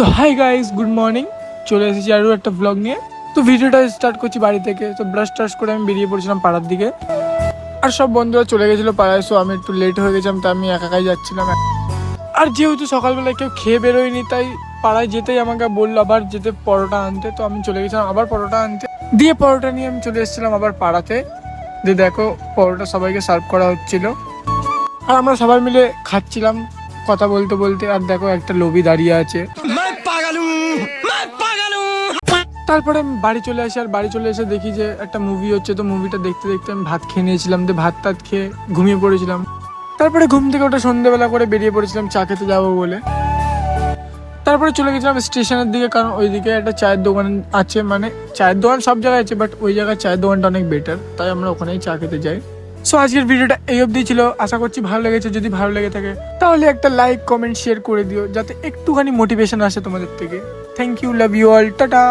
So hi guys, good morning. চলে এসেছি আরও একটা ব্লগ নিয়ে। তো ভিডিওটা স্টার্ট করছি বাড়ি থেকে। তো ব্রাশ টাশ করে আমি বেরিয়ে পড়ছিলাম পাড়ার দিকে, আর সব বন্ধুরা চলে গেছিলো পাড়ায়। সো আমি একটু লেট হয়ে গেছিলাম, তো আমি একাই যাচ্ছিলাম। আর যেহেতু সকালবেলায় কেউ খেয়ে বেরোয়নি, তাই পাড়ায় যেতেই আমাকে বললো আবার যেতে পরোটা আনতে। তো আমি চলে গেছিলাম আবার পরোটা আনতে, দিয়ে পরোটা নিয়ে আমি চলে এসেছিলাম আবার পাড়াতে। দিয়ে দেখো পরোটা সবাইকে সার্ভ করা হচ্ছিল, আর আমরা সবাই মিলে খাচ্ছিলাম কথা বলতে বলতে। আর দেখো একটা লোভি দাঁড়িয়ে আছে। তারপরে আমি বাড়ি চলে আসি, আর বাড়ি চলে এসে দেখি যে একটা মুভি হচ্ছে। তো মুভিটা দেখতে দেখতে আমি ভাত খেয়ে নিয়েছিলাম, দিয়ে ভাত টাত খেয়ে ঘুমিয়ে পড়েছিলাম। তারপরে ঘুম থেকে ওটা সন্ধ্যেবেলা করে বেরিয়ে পড়েছিলাম চা খেতে যাবো বলে। তারপরে চলে গেছিলাম স্টেশনের দিকে, কারণ ওইদিকে একটা চায়ের দোকান আছে। মানে চায়ের দোকান সব জায়গায় আছে, বাট ওই জায়গায় চায়ের দোকানটা অনেক বেটার, তাই আমরা ওখানেই চা খেতে যাই। সো আজকের ভিডিওটা এই অবধি ছিল। আশা করছি ভালো লেগেছে। যদি ভালো লেগে থাকে তাহলে একটা লাইক কমেন্ট শেয়ার করে দিও, যাতে একটুখানি মোটিভেশন আসে তোমাদের থেকে। Thank you, love you all, tata.